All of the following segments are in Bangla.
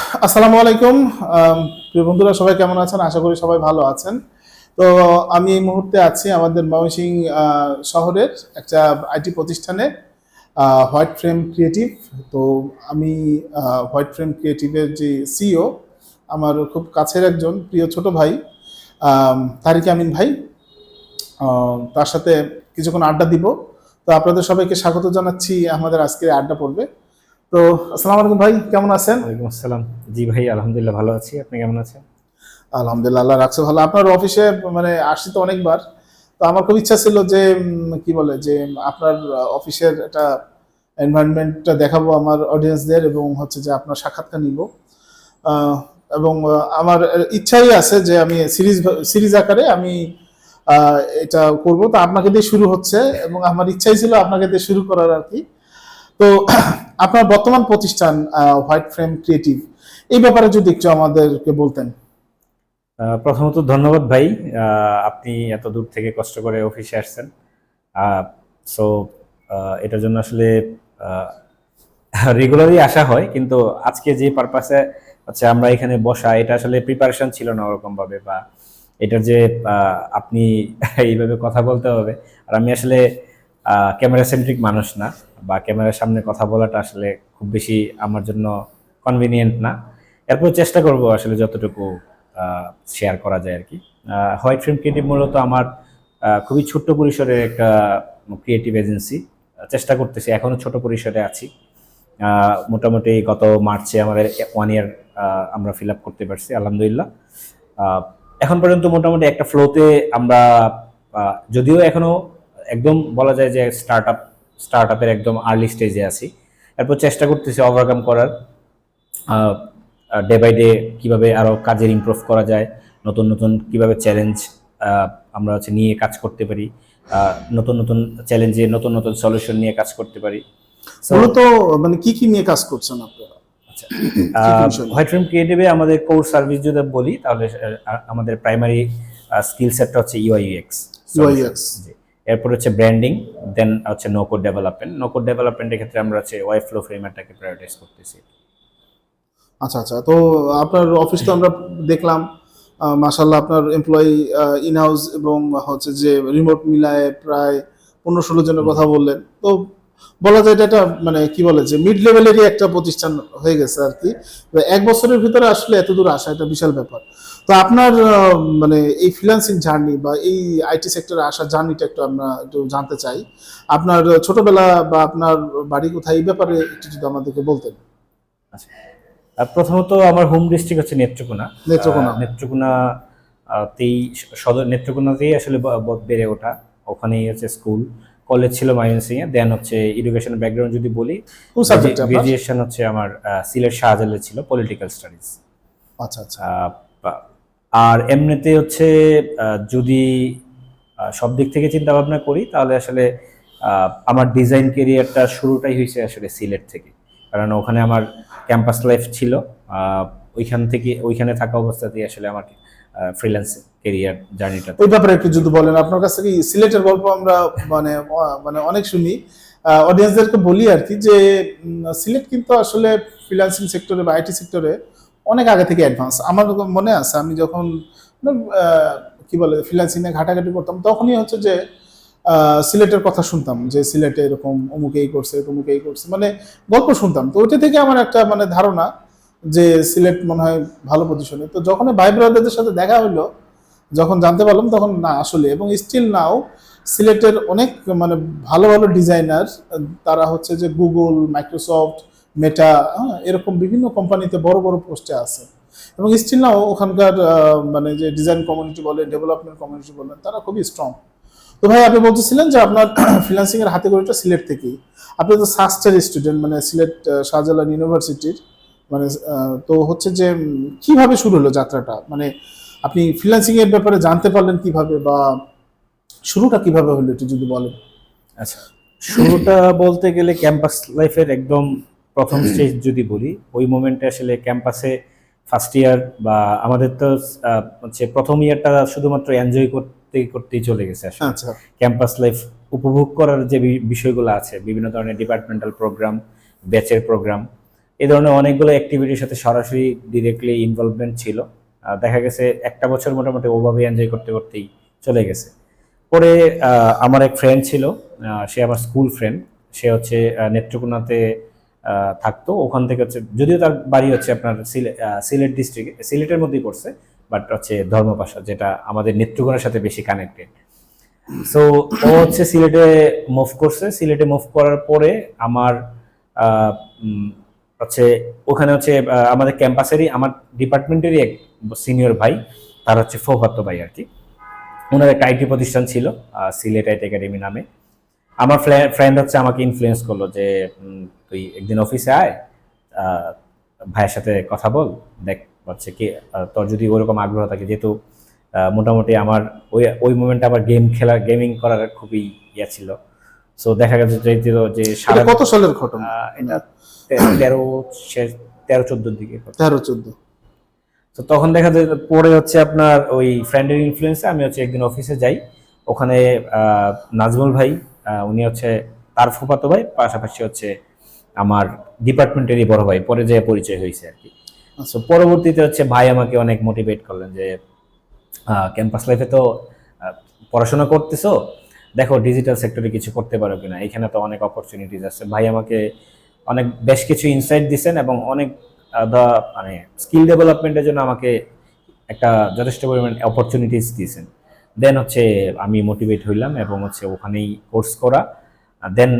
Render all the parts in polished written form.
আসসালামু আলাইকুম। প্রিয় বন্ধুরা, সবাই কেমন আছেন? আশা করি সবাই ভালো আছেন। তো আমি এই মুহূর্তে আছি আমাদের ময়মনসিংহ শহরের একটা আইটি প্রতিষ্ঠানে, হোয়াইট ফ্রেম ক্রিয়েটিভ। তো আমি হোয়াইট ফ্রেম ক্রিয়েটিভের যে সিইও, আমার খুব কাছের একজন প্রিয় ছোট ভাই তারিক আমিন ভাই। তার সাথে কিছুক্ষণ আড্ডা দিব। তো আপনাদের সবাইকে স্বাগত জানাচ্ছি আমাদের আজকের আড্ডা পর্বে। তো আসসালামু আলাইকুম ভাই, কেমন আছেন? ওয়ালাইকুম আসসালাম। জি ভাই, আলহামদুলিল্লাহ ভালো আছি। আপনি কেমন আছেন? আলহামদুলিল্লাহ, আল্লাহ রাখছে ভালো। আপনার অফিসে মানে আসছি তো অনেকবার। তো আমার খুব ইচ্ছা ছিল যে কি বলে যে আপনার অফিসের একটা এনভায়রনমেন্টটা দেখাবো আমার অডিয়েন্সদের, এবং হচ্ছে যে আপনার সাক্ষাৎকার নিব। আহ, এবং আমার ইচ্ছাই আছে যে আমি সিরিজ আকারে আমি এটা করব। তো আপনাকে দিয়ে শুরু হচ্ছে, এবং আমার ইচ্ছাই ছিল আপনাকে দিয়ে শুরু করার আর কি। তো আপনার বর্তমান প্রতিষ্ঠান হোয়াইট ফ্রেম ক্রিয়েটিভ, এই ব্যাপারে যদি একটু আমাদেরকে বলতেন। প্রথমত ধন্যবাদ ভাই, আপনি এত দূর থেকে কষ্ট করে অফিসে আসছেন। সো এটার জন্য আসলে রেগুলারই আসা হয়, কিন্তু আজকে যে পারপাসে হচ্ছে আমরা এখানে বসা, এটা আসলে প্রিপারেশন ছিল না ওরকম ভাবে, বা এটা যে আপনি এইভাবে কথা বলতে হবে। আর আমি আসলে ক্যামেরা সেন্ট্রিক মানুষ না, বা ক্যামেরার সামনে কথা বলাটা আসলে খুব বেশি আমার জন্য কনভিনিয়েন্ট না। এরপর চেষ্টা করব আসলে যতটুকু শেয়ার করা যায় আর কি। হোয়াইট ফিল্ম ক্রিয়েটিভ মূলত আমার খুবই ছোট্ট পরিসরের একটা ক্রিয়েটিভ এজেন্সি। চেষ্টা করতেছি, এখনো ছোট পরিসরে আছি। মোটামুটি গত মার্চে আমাদের 1 ইয়ার আমরা ফিল আপ করতে পারছি, আলহামদুলিল্লাহ। এখন পর্যন্ত মোটামুটি একটা ফ্লোতে আমরা, যদিও এখনো একদম বলা যায় যে স্টার্ট আপের একদম আর্লি স্টেজে আছি। এরপর চেষ্টা করতেছি ওভারকাম করার, ডে বাই ডে কিভাবে আরো কাজের ইমপ্রুভ করা যায়, নতুন নতুন কিভাবে চ্যালেঞ্জ আমরা হচ্ছে নিয়ে কাজ করতে পারি, নতুন নতুন চ্যালেঞ্জে নতুন নতুন সলিউশন নিয়ে কাজ করতে পারি। মূলত মানে কি কি নিয়ে কাজ করছেন আপনারা? আচ্ছা, কি কি বিষয় নিয়ে? হোয়াইট ফ্রেম ক্রিয়েটিভে আমাদের কোর সার্ভিস যদি বলি, তাহলে আমাদের প্রাইমারি স্কিল সেটটা হচ্ছে ইউআই ইউএক্স ইউআইএক্স। সলিউশন। এরপর হচ্ছে ব্র্যান্ডিং, দেন হচ্ছে no code development. No code ডেভেলপমেন্টের ক্ষেত্রে আমরা হচ্ছে ওয়াই ফ্লো ফ্রেমারটাকে প্রায়োরিটাইজ করতেছি। আচ্ছা আচ্ছা, তো আপনার অফিস তো আমরা দেখলাম, মাশাল্লাহ আপনার এমপ্লয়ি ইন হাউস এবং হচ্ছে যে রিমোট মিলায় প্রায় 15-16 জনের কথা বললেন। তো বলা যায় এটা একটা মানে কি বলে যে মিড লেভেলেরই একটা প্রতিষ্ঠান হয়ে গেছে আর কি। তো 1 বছরের ভিতরে আসলে এত দূর আসা এটা বিশাল ব্যাপার। তো আপনার মানে এই ফ্রিল্যান্সিং জার্নি বা এই আইটি সেক্টরে আসার জার্নিটা একটু আমরা একটু জানতে চাই। আপনার ছোটবেলা বা আপনার বাড়ি কোথায়, এই ব্যাপারে একটু যদি আমাদেরকে বলতেন। আচ্ছা, প্রথমত আমার হোম ডিস্ট্রিক্ট হচ্ছে নেত্রকোনা। নেত্রকোনা। নেত্রকোনা তেই সদর নেত্রকোনাতেই আসলে বেড়ে ওঠা। ওখানেই হচ্ছে স্কুল, কলেজ ছিল ময়মনসিংহে। দেন হচ্ছে এডুকেশন ব্যাকগ্রাউন্ড যদি বলি, কোন সাবজেক্টে আপনার? গ্রাজুয়েশন হচ্ছে আমার সিলেট শাহজালালে ছিল, পলিটিক্যাল স্টাডিজ। আচ্ছা আচ্ছা। আর এমনিতে হচ্ছে যদি সব দিক থেকে চিন্তা ভাবনা করি, তাহলে আসলে আমার ডিজাইন কেরিয়ারটা শুরুটাই হয়েছে আসলে সিলেট থেকে। কারণ ওখানে আমার ক্যাম্পাস লাইফ ছিল। ওইখানে থাকা অবস্থাতেই আসলে আমার ফ্রিল্যান্স কেরিয়ার জার্নিটা। ওই ব্যাপারে একটু যদি বলেন, আপনার কাছে কি সিলেটের গল্প আমরা মানে মানে অনেক শুনি, অডিয়েন্সদেরকে বলি আর কি, যে সিলেট কিন্তু আসলে ফ্রিল্যান্সিং সেক্টরে বা আইটি সেক্টরে অনেক আগে থেকে অ্যাডভান্স। আমার মনে আছে আমি যখন কি বলে ফ্রিল্যান্সিং এ ঘাটাঘাটি করতাম, তখনই হচ্ছে যে সিলেটের কথা শুনতাম যে সিলেটে এরকম অমুক এই করছে, তমুক এই করছে, মানে গল্প শুনতাম। তো ওইটা থেকে আমার একটা মানে ধারণা যে সিলেট মনে হয় ভালো পজিশনে। তো যখন ভাই ব্রাদারদের সাথে দেখা হলো, যখন জানতে পারলাম, তখন না আসলে, এবং স্টিল নাও সিলেটের অনেক মানে ভালো ভালো ডিজাইনার, তারা হচ্ছে যে গুগল, মাইক্রোসফট, মেটা, এরকম বিভিন্ন কোম্পানিতে বড় বড় পোস্টে আছে। এবং স্টিল নাও ওখানকার মানে যে ডিজাইন কমিউনিটি বলেন, ডেভেলপমেন্ট কমিউনিটি বলেন, তারা খুবই স্ট্রং। তো ভাই, আপনি বলতেছিলেন যে আপনার ফ্রিল্যান্সিং এর হাতে গড়িটা সিলেট থেকেই। আপনি তো সাস্টের স্টুডেন্ট, মানে সিলেট শাহজালাল ইউনিভার্সিটির, মানে তো হচ্ছে যে কিভাবে শুরু হলো যাত্রাটা, মানে আপনি ফ্রিল্যান্সিং এর ব্যাপারে জানতে পারলেন কিভাবে, বা শুরুটা কিভাবে হলো একটু যদি বলেন। আচ্ছা, শুরুটা বলতে গেলে ক্যাম্পাস লাইফের একদম প্রথম স্টেজ যদি বলি, ওই মোমেন্টে আসলে ক্যাম্পাসে ফার্স্ট ইয়ার বা আমাদের তো হচ্ছে প্রথম ইয়ারটা শুধুমাত্র এনজয় করতেই চলে গেছে আসলে। আচ্ছা। ক্যাম্পাস লাইফ উপভোগ করার যে বিষয়গুলো আছে, বিভিন্ন ধরনের ডিপার্টমেন্টাল প্রোগ্রাম, ব্যাচের প্রোগ্রাম, এই ধরনের অনেকগুলো অ্যাক্টিভিটির সাথে সরাসরি ডিরেক্টলি ইনভলভমেন্ট ছিল। দেখা গেছে একটা বছর মোটামুটি ওভাবে এনজয় করতে করতেই চলে গেছে। পরে আমার এক ফ্রেন্ড ছিল, সে আমার স্কুল ফ্রেন্ড, সে হচ্ছে নেত্রকোনাতে থাকতো। ওখান থেকে হচ্ছে, যদিও তার বাড়ি হচ্ছে আপনার সিলেট ডিস্ট্রিক্টে, সিলেটের মধ্যেই পড়ছে, বাট হচ্ছে ধর্মপাশা, যেটা আমাদের নেত্রকোনার সাথে বেশি কানেক্টেড। সো ও হচ্ছে সিলেটে মুভ করছে। সিলেটে মুভ করার পরে আমার আহ, হচ্ছে ওখানে হচ্ছে আমাদের ক্যাম্পাসেরই, আমার ডিপার্টমেন্টেরই এক সিনিয়র ভাই, তার হচ্ছে ফৌফাতো ভাই আর কি, ওনার একটা আইটি প্রতিষ্ঠান ছিল সিলেট আইটি একাডেমি নামে। আমার ফ্রেন্ড হচ্ছে আমাকে ইনফ্লুয়েন্স করলো যে তুই একদিন অফিসে আয়, আহ, ভাইয়ের সাথে কথা বল, দেখ হচ্ছে কি তোর যদি ওরকম আগ্রহ থাকে, যেহেতু মোটামুটি আমার ওই ওই মোমেন্টে আবার গেমিং করার খুবই ইয়ে ছিল। সো দেখা গেছে যে এটা কত সালের ঘটনা? এটা 13 13-14 দিকে। 13-14। তো তখন দেখা যায়, পরে হচ্ছে আপনার ওই ফ্রেন্ডের ইনফ্লুয়েন্সে আমি হচ্ছে একদিন অফিসে যাই। ওখানে নাজমুল ভাই, উনি হচ্ছে তার ফুফাতো ভাই, পাশাপাশি হচ্ছে আমার ডিপার্টমেন্টেরই বড় ভাই, পরে যে পরিচয় হয়েছে আর কি। তো পরবর্তীতে হচ্ছে ভাই আমাকে অনেক মোটিভেট করলেন যে ক্যাম্পাস লাইফে তো পড়াশোনা করতেছো, দেখো ডিজিটাল সেক্টরে কিছু করতে পারো কিনা, এখানে তো অনেক অপরচুনিটিস আছে। ভাই আমাকে অনেক বেশ কিছু ইনসাইট দিচ্ছেন এবং অনেক মানে স্কিল ডেভেলপমেন্টের জন্য আমাকে একটা যথেষ্ট পরিমাণ অপরচুনিটিস দিয়েছেন। দেন হচ্ছে আমি মোটিভেট হইলাম এবং হচ্ছে ওখানেই কোর্স করা, দেন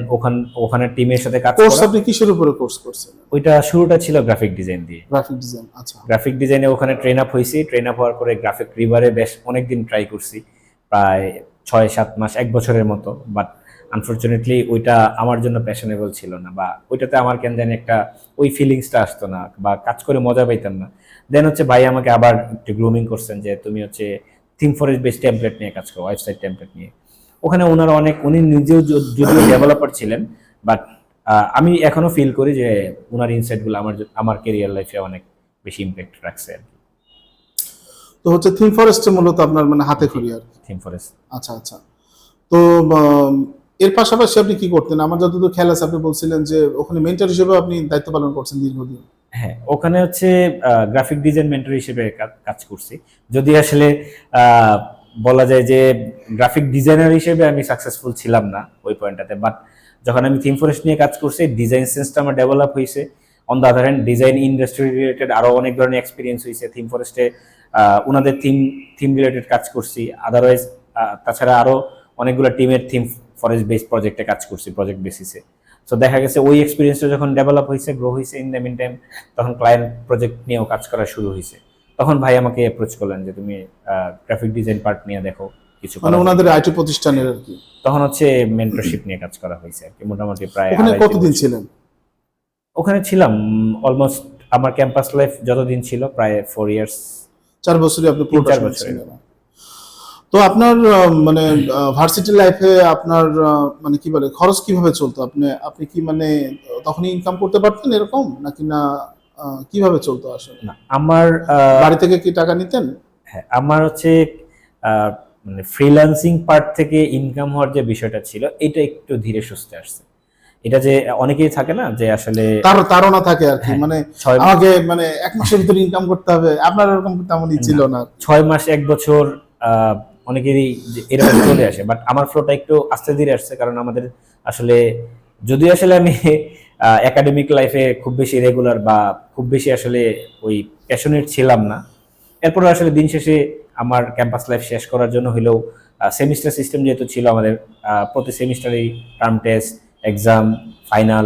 ওখানে টিমের সাথে কাজ কোর্স করা। আপনি কিসের উপরে কোর্স করছেন? ওইটা শুরুটা ছিল গ্রাফিক ডিজাইন দিয়ে। গ্রাফিক ডিজাইন, আচ্ছা। গ্রাফিক ডিজাইনে ওখানে ট্রেন আপ হয়েছি। ট্রেন আপ হওয়ার পরে গ্রাফিক রিভারে বেশ অনেকদিন ট্রাই করছি, প্রায় 6-7 মাস, 1 বছরের মতো। বাট আনফরচুনেটলি ওইটা আমার জন্য প্যাশনেবল ছিল না, বা ওইটাতে আমার কেন জানি একটা ওই ফিলিংসটা আসতো না, বা কাজ করে মজা পাইতাম না। দেন হচ্ছে ভাই আমাকে আবার একটু গ্রুমিং করছেন যে তুমি হচ্ছে থিম ফরেস্ট বেস টেমপ্লেট নিয়ে কাজ করো, ওয়েবসাইট টেমপ্লেট নিয়ে। ওখানে ওনারা উনি নিজেও যদিও ডেভেলপার ছিলেন, বাট আমি এখনো ফিল করি যে ওনার ইনসাইটগুলো আমার ক্যারিয়ার লাইফে অনেক বেশি ইম্প্যাক্ট রাখছে আর কি। তো হচ্ছে থিম ফরেস্টে মূলত আপনার মানে হাতে খড়ি আর কি। Theme forest. আচ্ছা আচ্ছা। তো এর পাশাপাশি আপনি কি করতেন? আমার যতদূর খেয়াল আছে আপনি বলছিলেন যে ওখানে মেন্টর হিসেবে আপনি দায়িত্ব পালন করছেন দীর্ঘদিন। হ্যাঁ, ওখানে হচ্ছে গ্রাফিক ডিজাইন মেন্টর হিসেবে কাজ করছি। যদি আসলে বলা যায় যে গ্রাফিক ডিজাইনার হিসেবে আমি সাকসেসফুল ছিলাম না ওই পয়েন্টটাতে, বাট যখন আমি থিম ফরেস্ট নিয়ে কাজ করছি, ডিজাইন সেন্সটা আমার ডেভেলপ হয়েছে। On the other hand design industry related আরো অনেক ধরনের এক্সপিরিয়েন্স হয়েছে থিম ফরেস্টে। ওনাদের থিম রিলেটেড কাজ করছি। আদারওয়াইজ তাছাড়া আরো অনেকগুলো টিমের থিম ফরেস্ট বেস প্রজেক্টে কাজ করছি, প্রজেক্ট বেসিসে। সো দেখা গেছে ওই এক্সপিরিয়েন্সটা যখন ডেভেলপ হয়েছে, গ্রো হয়েছে, ইন দ্য মিন টাইম তখন ক্লায়েন্ট প্রজেক্ট নিয়েও কাজ করা শুরু হয়েছে। তখন ভাই আমাকে অ্যাপ্রোচ করলেন যে তুমি গ্রাফিক ডিজাইন পার্ট নিয়ে দেখো কিছু মানে ওনাদের আইটি প্রতিষ্ঠানের আর কি। তখন হচ্ছে মেন্টরশিপ নিয়ে কাজ করা হয়েছে আর কি। মোটামুটি প্রায় ওখানে কতদিন ছিলেন? ওখানে ছিলাম অলমোস্ট আমার ক্যাম্পাস লাইফ যতদিন ছিল প্রায় 4 ইয়ার্স। 4 বছরই আপনি 3-4 বছর। তো আপনার মানে ভার্সিটি লাইফে আপনার মানে কি বলে খরচ কিভাবে চলতো? আপনি কি মানে তখনই ইনকাম করতে পারতেন এরকম, নাকি না কিভাবে চলতো আসলে? না, আমার বাড়ি থেকে কি টাকা নিতেন? হ্যাঁ, আমার হচ্ছে মানে ফ্রিল্যান্সিং পার্ট থেকে ইনকাম হওয়ার যে বিষয়টা ছিল, এটা একটু ধীরে সুস্থে আসছে। এটা যে অনেকেই থাকে না যে আসলে তারা থাকে আর কি, হ্যাঁ, মানে আমাকে মানে 1 মাসের ভিতরে ইনকাম করতে হবে, আপনার এরকম তেমনই ছিল না। 6 মাস 1 বছর অনেকেরই এরকম চলে আসে, বাট আমার ফ্লোটা একটু আস্তে ধীরে আসছে। কারণ আমাদের আসলে যদিও আসলে আমি একাডেমিক লাইফে খুব বেশি রেগুলার বা খুব বেশি আসলে ওই প্যাশনেট ছিলাম না, এরপর আসলে দিন শেষে আমার ক্যাম্পাস লাইফ শেষ করার জন্য হলেও সেমিস্টার সিস্টেম যেহেতু ছিল আমাদের, প্রতি সেমিস্টারেই টার্ম টেস্ট, এক্সাম, ফাইনাল,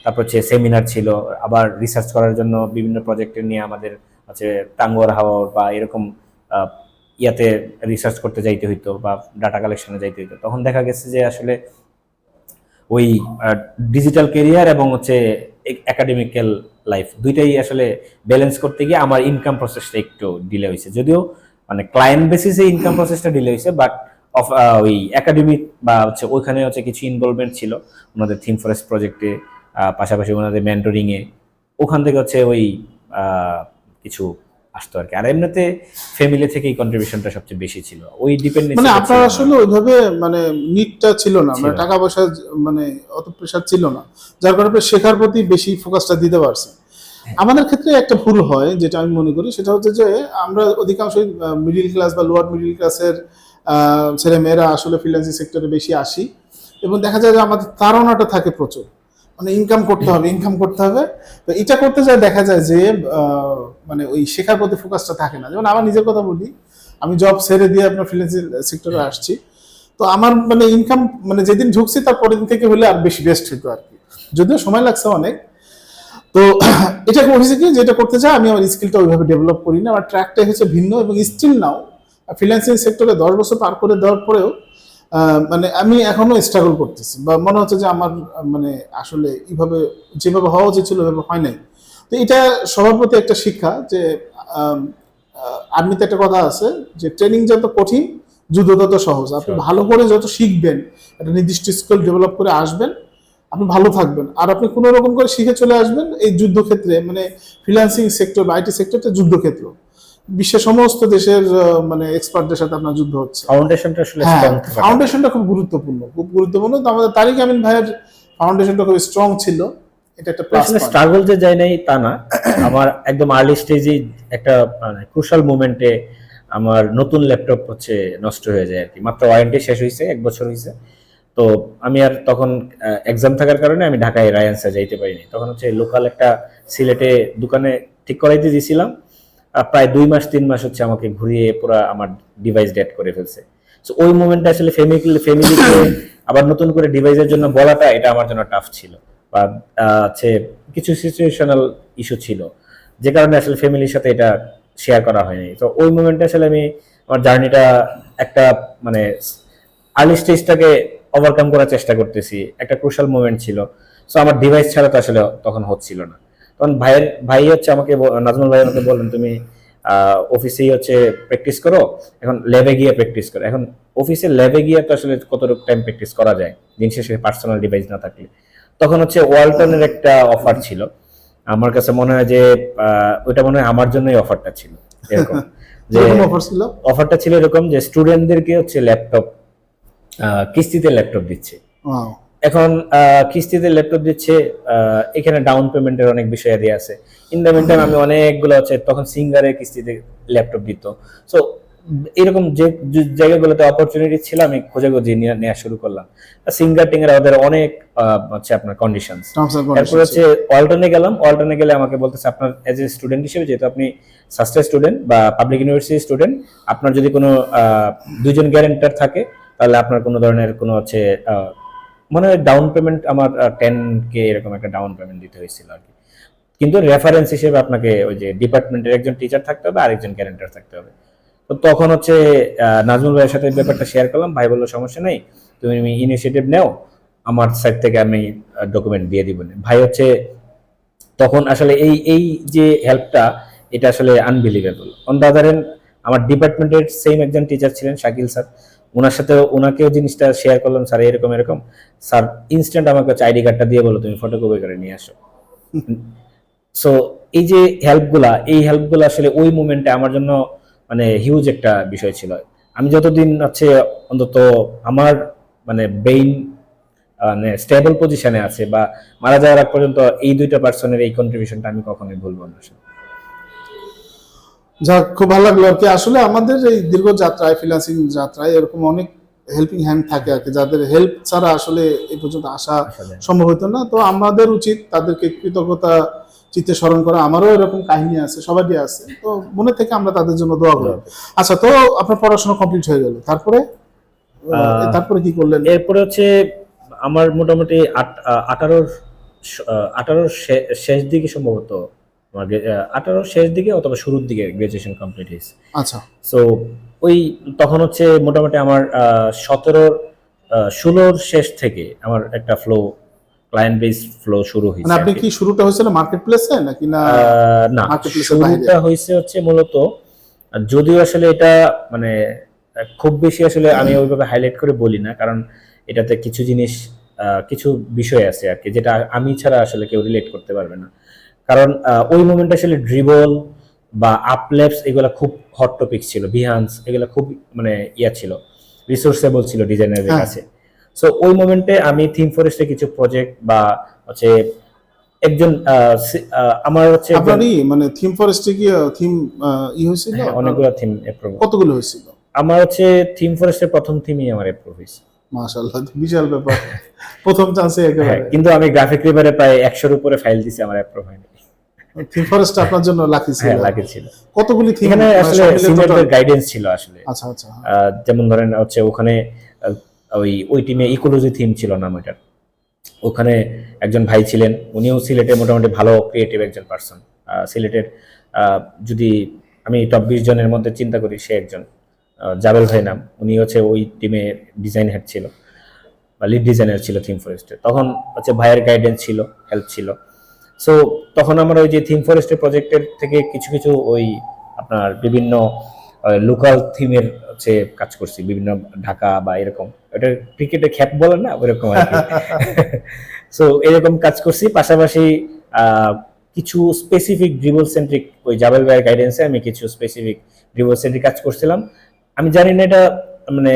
তারপর হচ্ছে সেমিনার ছিল, আবার রিসার্চ করার জন্য বিভিন্ন প্রজেক্টে নিয়ে আমাদের হচ্ছে টাঙ্গুয়ার হাওর বা এরকম ইয়াতে রিসার্চ করতে যাইতে হইতো বা ডাটা কালেকশনে যাইতে হইতো। তখন দেখা গেছে যে আসলে ওই ডিজিটাল ক্যারিয়ার এবং হচ্ছে একাডেমিক্যাল লাইফ দুইটাই আসলে ব্যালেন্স করতে গিয়ে আমার ইনকাম প্রসেসটা একটু ডিলে হয়েছে। যদিও মানে ক্লায়েন্ট বেসিসে ইনকাম প্রসেসটা ডিলে হয়েছে, বাট অফ ওই একাডেমিক বা হচ্ছে ওইখানে হচ্ছে কিছু ইনভলভমেন্ট ছিল ওনাদের থিম ফরেস্ট প্রজেক্টে, পাশাপাশি ওনাদের মেন্টরিংয়ে, ওখান থেকে হচ্ছে ওই কিছু আসতো আর কি। আর এমনিতে ফ্যামিলি থেকেই কন্ট্রিবিউশনটা সবচেয়ে বেশি ছিল, ওই ডিপেন্ডেন্সি মানে আপনার আসলে ওইভাবে মানে নিডটা ছিল না, মানে টাকা পয়সা মানে অত প্রেশার ছিল না, যার কারণে শেখার প্রতি বেশি ফোকাসটা দিতে পারছেন। আমাদের ক্ষেত্রে একটা ভুল হয় যেটা আমি মনে করি, সেটা হচ্ছে যে আমরা অধিকাংশই মিডিল ক্লাস বা লোয়ার মিডিল ক্লাসের ছেলে মেয়েরা আসলে ফ্রিল্যান্সিং সেক্টরে বেশি আসি, এবং দেখা যায় যে আমাদের তাড়নাটা থাকে প্রচুর, মানে ইনকাম করতে হবে ইনকাম করতে হবে। তো এটা করতে যায় দেখা যায় যে মানে ওই শেখার প্রতি ফোকাসটা থাকে না। যেমন আমার নিজের কথা বলি, আমি জব ছেড়ে দিয়ে আপনার ফ্রিল্যান্সিং সেক্টরে আসছি, তো আমার মানে ইনকাম মানে যেদিন ঢুকছি তার পরের দিন থেকে হলে আর বেশি বেস্ট হতো আর কি, যদিও সময় লাগছে অনেক। তো এটা হয়েছে কি, যেটা করতে চাই আমি আমার স্কিলটা ওইভাবে ডেভেলপ করি না, আমার ট্র্যাকটাই হচ্ছে ভিন্ন, এবং স্টিল নাও ফ্রিল্যান্সিং সেক্টরে 10 বছর পার করে দেওয়ার পরেও মানে আমি এখনো স্ট্রাগল করতেছি, বা মনে হচ্ছে যে আমার মানে আসলে এইভাবে যেভাবে হওয়া উচিত ছিল ওইভাবে হয় নাই। তো এটা সবার প্রতি একটা শিক্ষা যে আর্মিতে একটা কথা আছে যে ট্রেনিং যত কঠিন যুদ্ধ তত সহজ। আপনি ভালো করে যত শিখবেন, একটা নির্দিষ্ট স্কিল ডেভেলপ করে আসবেন, আপনি ভালো থাকবেন। আর আপনি কোনো রকম করে শিখে চলে আসবেন এই যুদ্ধক্ষেত্রে, মানে ফ্রিল্যান্সিং সেক্টর বা আইটি সেক্টরটা যুদ্ধক্ষেত্র, বিশ্বের সমস্ত দেশের মানে এক্সপার্টদের সাথে আপনার যুদ্ধ হচ্ছে। ফাউন্ডেশনটা আসলে হ্যাঁ, স্ট্রং থাকা। ফাউন্ডেশনটা খুব গুরুত্বপূর্ণ, খুব গুরুত্বপূর্ণ। তো আমাদের তারিক আমিন ভাইয়ের ফাউন্ডেশনটা খুব স্ট্রং ছিল, এটা একটা প্লাস আসলে পয়েন্ট। স্ট্রাগল যে যায় নাই তা না, আমার একদম আর্লি স্টেজেই একটা মানে ক্রুশাল মোমেন্টে আমার নতুন ল্যাপটপ হচ্ছে নষ্ট হয়ে যায় আর কি। মাত্র ওয়ারেন্টি শেষ হয়েছে, 1 বছর হয়েছে। তো আমি আর তখন এক্সাম থাকার কারণে আমি ঢাকায় রায়ান্সে যাইতে পারিনি। তখন হচ্ছে লোকাল একটা সিলেটে দোকানে ঠিক করাইতে দিয়েছিলাম, প্রায় 2 মাস 3 মাস হচ্ছে আমাকে ঘুরিয়ে পুরো আমার ডিভাইস ডেড করে ফেলছে। তো ওই মোমেন্টে আসলে ফ্যামিলিকে আবার নতুন করে ডিভাইসের জন্য বলাটা, এটা আমার জন্য টাফ ছিল। বা হচ্ছে কিছু সিচুয়েশনাল ইস্যু ছিল, যে কারণে আসলে ফ্যামিলির সাথে এটা শেয়ার করা হয়নি। তো ওই মোমেন্টে আসলে আমি আমার জার্নিটা একটা মানে আর্লি স্টেজটাকে ওভারকাম করার চেষ্টা করতেছি, একটা ক্রুশাল মোমেন্ট ছিল। সো আমার ডিভাইস ছাড়া তো আসলে তখন হচ্ছিল না। তখন ভাই হচ্ছে আমাকে নাজমুল ভাই আমাকে বললেন, তুমি অফিসেই হচ্ছে প্র্যাকটিস করো, এখন ল্যাবে গিয়ে প্র্যাকটিস করো। এখন অফিসে ল্যাবে গিয়ে তো আসলে কতটুকু টাইম প্র্যাকটিস করা যায় দিন শেষে পার্সোনাল ডিভাইস না থাকলে। তখন হচ্ছে ওয়ালটনের একটা অফার ছিল, আমার কাছে মনে হয় যে ওইটা মনে হয় আমার জন্যই অফারটা ছিল। এরকম যে অফার ছিল, অফারটা ছিল এরকম যে স্টুডেন্টদেরকে হচ্ছে ল্যাপটপ কিস্তিতে ল্যাপটপ দিচ্ছে। Wow. এখন কিস্তিতে ল্যাপটপ দিচ্ছে, এখানে ডাউন পেমেন্টের অনেক বিষয় দিয়ে আছে। ইন দ্য মিন টাইম আমি অনেকগুলো হচ্ছে তখন সিঙ্গারের কিস্তিতে ল্যাপটপ দিত। সো এরকম যে জায়গাগুলোতে অপরচুনিটি ছিল আমি খোঁজাখুঁজি নেওয়া শুরু করলাম। সিঙ্গার টিঙ্গার ওদের অনেক হচ্ছে আপনার কন্ডিশন। তারপর হচ্ছে ওয়ালটনে গেলাম, ওয়ালটনে গেলে আমাকে বলতেছে আপনার এজ এ স্টুডেন্ট হিসেবে, যেহেতু আপনি সাস্টের স্টুডেন্ট বা পাবলিক ইউনিভার্সিটি স্টুডেন্ট, আপনার যদি কোনো 2জন গ্যারেন্টার থাকে তাহলে আপনার কোনো ধরনের কোনো হচ্ছে মনে হয় ডাউন পেমেন্ট আমার 10K এরকম একটা ডাউন পেমেন্ট দিতে হয়েছিল আর কি। কিন্তু রেফারেন্স হিসেবে আপনাকে ওই যে ডিপার্টমেন্টের একজন টিচার থাকতে হবে আর একজন গ্যারেন্টার থাকতে হবে। তো তখন হচ্ছে নাজমুল ভাইয়ের সাথে ব্যাপারটা শেয়ার করলাম, ভাই বললো সমস্যা নেই, তুমি ইনিশিয়েটিভ নেও, আমার সাইড থেকে আমি ডকুমেন্ট দিয়ে দিব। ভাই হচ্ছে তখন আসলে এই এই যে হেল্পটা, এটা আসলে unbelievable. On the other hand আমার ডিপার্টমেন্টের সেম একজন টিচার ছিলেন শাকিল স্যার, ওনার সাথে ওনাকেও জিনিসটা শেয়ার করলাম, স্যার এরকম এরকম, স্যার ইনস্ট্যান্ট আমাকে হচ্ছে আইডি কার্ডটা দিয়ে বলো তুমি ফটোকপি করে নিয়ে আসো। সো এই যে এই হেল্পগুলা আসলে ওই মুমেন্টে আমার জন্য মানে হিউজ একটা বিষয় ছিল। আমি যতদিন হচ্ছে অন্তত আমার মানে ব্রেইন মানে স্টেবল পজিশনে আছে বা মারা যাওয়ার আগ পর্যন্ত এই 2টা পার্সনের এই কন্ট্রিবিউশনটা আমি কখনোই ভুলবো না। যাক, খুব ভালো লাগলো আর কি। আসলে আমাদের এই দীর্ঘ যাত্রায়, ফ্রিল্যান্সিং যাত্রায় এরকম অনেক হেল্পিং হ্যান্ড থাকে আর কি, যাদের হেল্প ছাড়া আসলে এই পর্যন্ত আসা সম্ভব হতো না। তো আমাদের উচিত তাদেরকে কৃতজ্ঞতা চিত্তে স্মরণ করা। আমারও এরকম কাহিনী আছে, সবারই আছে, তো মনে থেকে আমরা তাদের জন্য দোয়া করি। আচ্ছা, তো আপনার পড়াশোনা কমপ্লিট হয়ে গেল, তারপরে তারপরে কি করলেন? এরপরে হচ্ছে আমার মোটামুটি 18 শেষ দিকে সম্ভবত, 18 শেষ দিকে অথবা শুরুর দিকে গ্রাজুয়েশন কমপ্লিট হয়েছে। আচ্ছা, সো ওই তখন হচ্ছে মোটামুটি আমার 16 শেষ থেকে আমার একটা ক্লায়েন্ট বেস ফ্লো শুরু হয়েছে। মানে আপনি কি শুরুটা হয়েছিল মার্কেট প্লেসে নাকি না? না, শুরুটা হয়েছে হচ্ছে মূলত, যদিও আসলে এটা মানে খুব বেশি আসলে আমি ওইভাবে হাইলাইট করে বলি না, কারণ এটাতে কিছু জিনিস কিছু বিষয় আছে আর কি, যেটা আমি ছাড়া আসলে কেউ রিলেট করতে পারবে না। কারণ ওই মোমেন্টে আসলে ড্রিবল বা আপলেপস এগুলা খুব হট টপিক ছিল, বিহান্স এগুলা খুব মানে ছিল, রিসোর্সেবল ছিল ডিজাইনারদের কাছে। সো ওই মোমেন্টে আমি থিম ফরেস্টে কিছু প্রজেক্ট বা হচ্ছে একজন আমার হচ্ছে আপনারই মানে থিম ফরেস্টে কি থিম হয়েছিল? হ্যাঁ, অনেকগুলো থিম অ্যাপ্রুভ। কতগুলো হয়েছিল? আমার হচ্ছে থিম ফরেস্টের প্রথম থিমই আমার অ্যাপ্রুভ হয়েছে। মাশাআল্লাহ, বিশাল ব্যাপার। প্রথম চান্সে হ্যাঁ, একেবারে। কিন্তু আমি গ্রাফিক রিভারে প্রায় 100-র উপরে ফাইল দিছি, আমার অ্যাপ্রুভ হয়নি। থিম ফরেস্ট আপনার জন্য লাকি ছিল। হ্যাঁ, লাগে ছিল। কতগুলি থিম এখানে আসলে সিনিয়রদের গাইডেন্স ছিল আসলে। আচ্ছা আচ্ছা। যেমন ধরেন হচ্ছে ওখানে ওই টিমে ইকোলজি থিম ছিল নাম ওইটার। ওখানে একজন ভাই ছিলেন, উনিও সিলেটে মোটামুটি ভালো ক্রিয়েটিভ একজন পার্সন। সিলেটের যদি আমি টপ 20 জনের মধ্যে চিন্তা করি, সে একজন জাবেল ভাই নাম, উনি হচ্ছে ওই টিমে ডিজাইন হেড ছিল বা লিড ডিজাইনার ছিল থিম ফরেস্টের। তখন হচ্ছে ভাইয়ের গাইডেন্স ছিল, হেল্প ছিল। সো তখন আমরা ওই যে থিম ফরেস্টের প্রজেক্টের থেকে কিছু কিছু ওই আপনার বিভিন্ন লোকাল থিমের হচ্ছে কাজ করছি, বিভিন্ন ঢাকা বা এরকম, এটা ক্রিকেটে খ্যাপ বলেন না ওইরকম আর কি। সো এরকম কাজ করছি, পাশাপাশি কিছু স্পেসিফিক ড্রিবল সেন্ট্রিক ওই জাবেল ভাইয়ের গাইডেন্সে আমি কিছু স্পেসিফিক ড্রিবল সেন্ট্রিক কাজ করছিলাম। আমি জানি না এটা মানে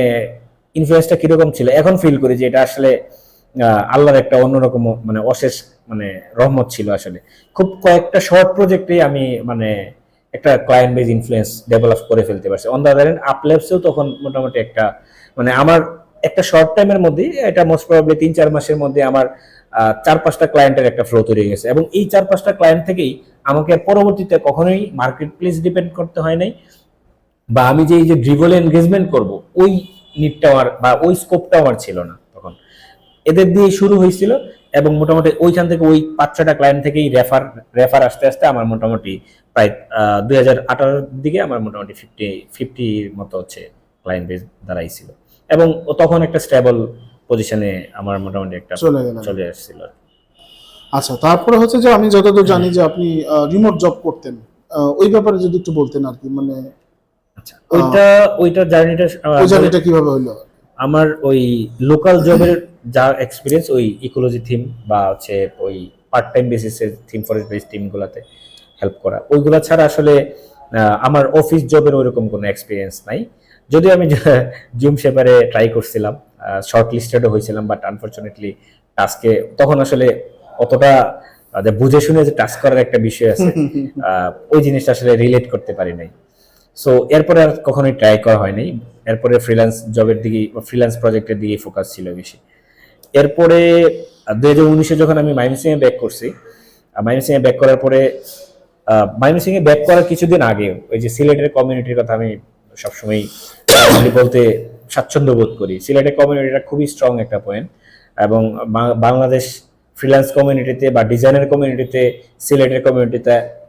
ইনফ্লুয়েন্সটা কিরকম ছিল, এখন ফিল করি যে এটা আসলে আল্লাহর একটা অন্যরকম মানে অশেষ মানে রহমত ছিল আসলে। খুব কয়েকটা শর্ট প্রজেক্টে আমি মানে একটা ক্লায়েন্ট বেজ ইনফ্লুয়েন্স ডেভেলপ করে ফেলতে পারছি। অন দ্য আদার হ্যান্ড আপলেপসেও তখন মোটামুটি একটা মানে আমার একটা শর্ট টাইমের মধ্যে, এটা মোস্ট প্রবাবলি 3-4 মাসের মধ্যে আমার 4-5টা ক্লায়েন্টের একটা ফ্লো তৈরি হয়ে গেছে। এবং এই 4-5টা ক্লায়েন্ট থেকেই আমাকে পরবর্তীতে কখনোই মার্কেট প্লেস ডিপেন্ড করতে হয় নাই, বা আমি যে এই যে ড্রিবল এনগেজমেন্ট করব ওই নিডটা আমার বা ওই স্কোপটা আমার ছিল না তখন। এদের দিয়ে শুরু হয়েছিল এবং মোটামুটি ওইখান থেকে ওই 5-6টা ক্লায়েন্ট থেকেই রেফার আস্তে আস্তে আমার মোটামুটি প্রায় 2018-র দিকে আমার মোটামুটি 50-50 মতো হচ্ছে ক্লায়েন্ট বেস দাঁড়াইছিল। এবং তখন একটা স্টেবল পজিশনে আমার মোটামুটি একটা চলে আসছিল। আচ্ছা, তারপরে হচ্ছে যে আমি যতদূর জানি যে আপনি রিমোট জব করতেন, ওই ব্যাপারে যদি একটু বলতেন আর কি, মানে আচ্ছা ওইটা জার্নিটা কিভাবে হলো? আমার ওই লোকাল জবের যা এক্সপিরিয়েন্স ওই ইকোলজি থিম বা হচ্ছে ওই পার্ট টাইম বেসিসে থিম ফরেস্ট বেস টিমগুলোতে হেল্প করা, ওইগুলা ছাড়া আসলে আমার অফিস জবের ওইরকম কোনো এক্সপিরিয়েন্স নাই। যদিও আমি জুম শেপারে ট্রাই করছিলাম, শর্ট লিস্টেডও হয়েছিলাম, বাট আনফরচুনেটলি টাস্কে তখন আসলে অতটা বুঝে শুনে যে টাস্ক করার একটা বিষয় আছে, ওই জিনিসটা আসলে রিলেট করতে পারি নাই। সো এরপরে আর কখনোই ট্রাই করা হয়নি। এরপরে ফ্রিল্যান্স জবের দিকে ফ্রিল্যান্স প্রজেক্টের দিকে ফোকাস ছিল বেশি। এরপরে 2019-এ যখন আমি ময়মনসিংহে ব্যাক করছি, ময়মনসিংহে ব্যাক করার পরে ময়মনসিংহে ব্যাক করার কিছুদিন আগে ওই যে সিলেটের কমিউনিটির কথা আমি সবসময় বলতে স্বাচ্ছন্দ্য বোধ করি। সিলেটের কমিউনিটিটা খুবই স্ট্রং একটা পয়েন্ট, এবং বাংলাদেশ ফ্রিল্যান্স কমিউনিটিতে বা ডিজাইনার কমিউনিটিতে সিলেটের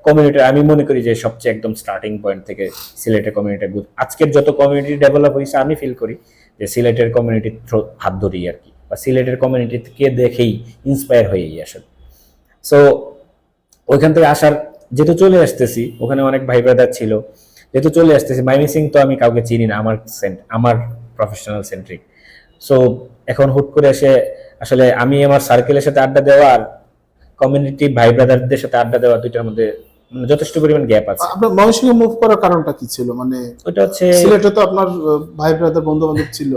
কমিউনিটি আমি মনে করি যে সবচেয়ে একদম স্টার্টিং পয়েন্ট থেকে সিলেটের কমিউনিটি আজকের যত কমিউনিটি ডেভেলপ হয়েছে আমি ফিল করি যে সিলেটের কমিউনিটির হাত ধরেই আর কি, বা সিলেটের কমিউনিটিকে দেখেই ইন্সপায়ার হয়েই আসলে। সো ওইখান থেকে আসার যেহেতু চলে আসতেছি, ওখানে অনেক ভাই ব্রাদার ছিল, যেহেতু চলে আসতেছি ময়মনসিংহ তো আমি কাউকে চিনি না আমার প্রফেশনাল সেন্ট্রিক। সো এখন হুট করে এসে আসলে আমি আমার সার্কেলের সাথে আড্ডা দেওয়া আর কমিউনিটি ভাই ব্রাদারদের সাথে আড্ডা দেওয়া দুইটার মধ্যে যথেষ্ট পরিমাণ গ্যাপ আছে। আপনার ময়মনসিংহে মুভ করার কারণটা কি ছিল? মানে ওটা হচ্ছে সিলেটে তো আপনার ভাই ব্রাদার বন্ধু বান্ধব ছিল,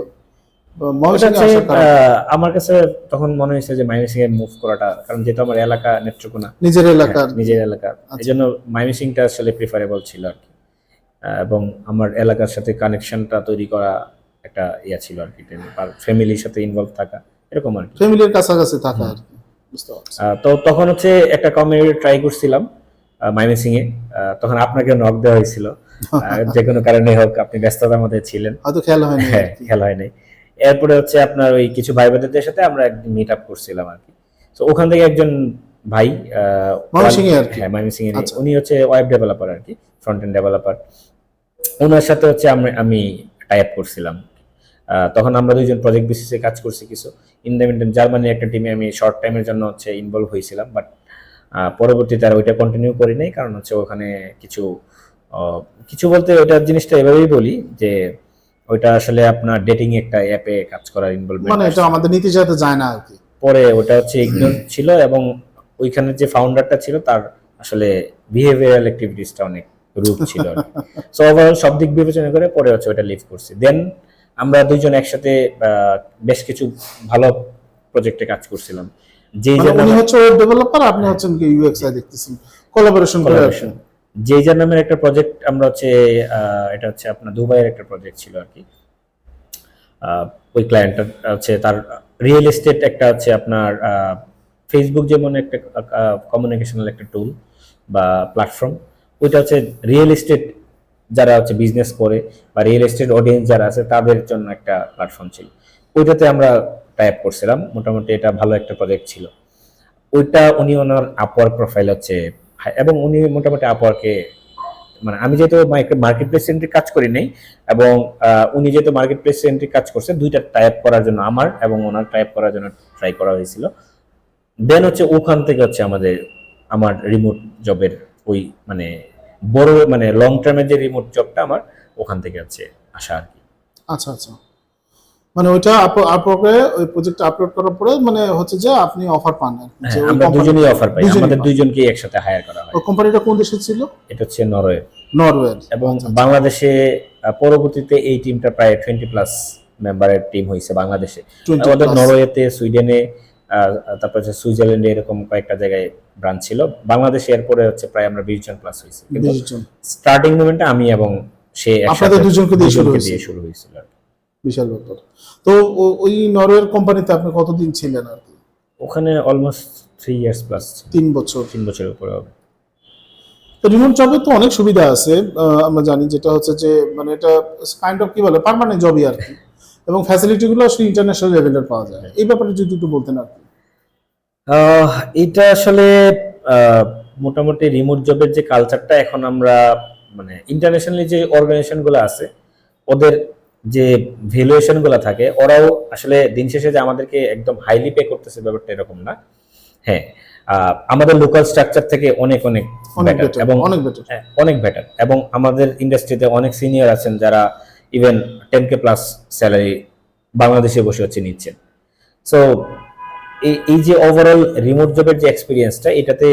আমার কাছে তখন মনে হয়েছে যে ময়মনসিংহে মুভ করাটা, কারণ যেহেতু আমার এলাকা নেত্রকোনা, নিজের এলাকা, এই জন্য ময়মনসিংহটা আসলে প্রিফারেবল ছিল আর কি। এবং আমার এলাকার সাথে কানেকশনটা তৈরি করা একটা ইয়া ছিল আর কি, আর ফ্যামিলির সাথে ইনভলভ থাকা এরকম আর কি, ফ্যামিলির কাছাকাছি থাকা আর কি। তো তখন হচ্ছে একটা কমিউনিটি ট্রাই করছিলাম ময়মনসিংহে। তখন আপনাকে নক দেওয়া হয়েছিল, যে কোনো কারণে হোক আপনি ব্যস্ততার মধ্যে ছিলেন, হয়তো খেয়াল হয়নি। হ্যাঁ, খেয়াল হয়নি। এরপরে হচ্ছে আপনার ওই কিছু ভাই বোনদের সাথে আমরা একদিন মিট আপ করছিলাম আর কি। তো ওখান থেকে একজন ভাই ময়মনসিংহে, উনি হচ্ছে ওয়েব ডেভেলপার আর কি, ফ্রন্ট এন্ড ডেভেলপার, ওনার সাথে হচ্ছে আমি টাই আপ করছিলাম। তখন আমরা দুইজন প্রজেক্ট বেসিসে কাজ করছি কিছু। ইন দ্য মিন জার্মানির একটা টিমে আমি শর্ট টাইমের জন্য হচ্ছে ইনভলভ হয়েছিলাম, বাট পরবর্তীতে আর ওইটা কন্টিনিউ করি নাই, কারণ হচ্ছে ওখানে কিছু বলতে ওইটার জিনিসটা এভাবেই বলি যে ওইটা আসলে আপনার ডেটিং একটা অ্যাপে কাজ করার ইনভলভমেন্ট, মানে এটা আমাদের নীতির সাথে যায় না আর কি। পরে ওটা হচ্ছে ইগনোর ছিল, এবং ওইখানে যে ফাউন্ডারটা ছিল তার আসলে বিহেভিয়ারাল অ্যাক্টিভিটিসটা অনেক রুট ছিল। সো ওভারঅল সব দিক বিবেচনা করে পরে হচ্ছে ওটা লিভ করছি। দেন আমরা দুইজন একসাথে বেশ কিছু ভালো প্রজেক্টে কাজ করছিলাম। যেই মানে যার উনি নামে হচ্ছে ওয়েব ডেভেলপার, আপনি হচ্ছেন কি ইউএক্সআই দেখতেছেন, কোলাবোরেশন করে আর কি। collaboration, যেই যার নামের একটা প্রজেক্ট আমরা হচ্ছে এটা হচ্ছে আপনার দুবাইয়ের একটা প্রজেক্ট ছিল আর কি। আহ, ওই ক্লায়েন্টটা হচ্ছে তার রিয়েল এস্টেট একটা হচ্ছে আপনার ফেসবুক যেমন একটা কমিউনিকেশনাল একটা টুল বা প্ল্যাটফর্ম, ওইটা হচ্ছে রিয়েল এস্টেট যারা হচ্ছে বিজনেস করে বা রিয়েল এস্টেট অডিয়েন্স যারা আছে তাদের জন্য একটা প্ল্যাটফর্ম ছিল। ওইটাতে আমরা টাইপ করছিলাম, মোটামুটি এটা ভালো একটা প্রজেক্ট ছিল। ওইটা উনি ওনার আপওয়ার্ক প্রোফাইল হচ্ছে এবং উনি মোটামুটি আপওয়ার্কে মানে আমি যেহেতু মার্কেট প্লেস সেন্ট্রিক কাজ করি নাই এবং উনি যেহেতু মার্কেট প্লেস সেন্ট্রিক কাজ করছে, দুইটা টাইপ করার জন্য আমার এবং ওনার টাইপ করার জন্য ট্রাই করা হয়েছিল। দেন হচ্ছে ওখান থেকে হচ্ছে আমার রিমোট জবের ওই মানে বড় মানে লং টার্মের যে রিমোট জবটা আমার ওখান থেকে হচ্ছে আসা আর কি। আচ্ছা আচ্ছা, মানে ওইটা আপওয়ার্কে ওই প্রজেক্ট আপলোড করার পরে মানে হচ্ছে যে আপনি অফার পান আর কি, যে হ্যাঁ, ওই আমরা কোম্পানি দুজনেই অফার পাই, দুজনেই আমাদের পান। দুইজনকে একসাথে হায়ার করা হয়। ওই কোম্পানিটা কোন দেশে ছিল? এটা হচ্ছে নরওয়ে নরওয়ের। এবং আচ্ছা, আচ্ছা। বাংলাদেশে পরবর্তীতে এই টিমটা প্রায় 20+ মেম্বারের টিম হয়েছে বাংলাদেশে। 20 আমাদের plus। নরওয়েতে, সুইডেনে, তারপর হচ্ছে সুইজারল্যান্ডে এরকম কয়েকটা জায়গায় ব্রাঞ্চ ছিল। বাংলাদেশে এরপরে হচ্ছে প্রায় আমরা 20 জন প্লাস হয়েছে, কিন্তু 20 জন। স্টার্টিং মোমেন্টে আমি এবং সে আপনাদের দুজনকে দিয়ে শুরু হয়েছে। শুরু হয়েছিল আর কি। বিশাল ব্যাপার। তো ওই নরওয়ের কোম্পানিতে আপনি কতদিন ছিলেন আর কি? ওখানে অলমোস্ট 3 years প্লাস, 3 বছর। 3 বছরের উপরে হবে। তো রিমোট জবে তো অনেক সুবিধা আছে, আমরা জানি, যেটা হচ্ছে যে মানে এটা কাইন্ড অফ কি বলে পার্মানেন্ট জবই আর কি, এবং ফ্যাসিলিটি গুলো আসলে ইন্টারন্যাশনাল লেভেলের পাওয়া যায়। এই ব্যাপারে যদি একটু বলতেন আর কি। এটা আসলে আহ, মোটামুটি রিমোট জবের যে কালচারটা এখন আমরা মানে ইন্টারন্যাশনালি যে অর্গানাইজেশন গুলো আছে ওদের যে ভ্যালুয়েশন গুলো থাকে, ওরাও আসলে দিন শেষে যে আমাদেরকে একদম হাইলি পে করতেছে ব্যাপারটা এরকম না। হ্যাঁ, আমাদের লোকাল স্ট্রাকচার থেকে অনেক অনেক অনেক বেটার বেটার, এবং অনেক বেটার। অনেক বেটার, এবং আমাদের ইন্ডাস্ট্রিতে অনেক সিনিয়র আছেন যারা ইভেন 10K প্লাস স্যালারি বাংলাদেশে বসে হচ্ছে নিচ্ছেন। সো এই যে ওভারঅল রিমোট জবের যে এক্সপিরিয়েন্সটা, এটাতে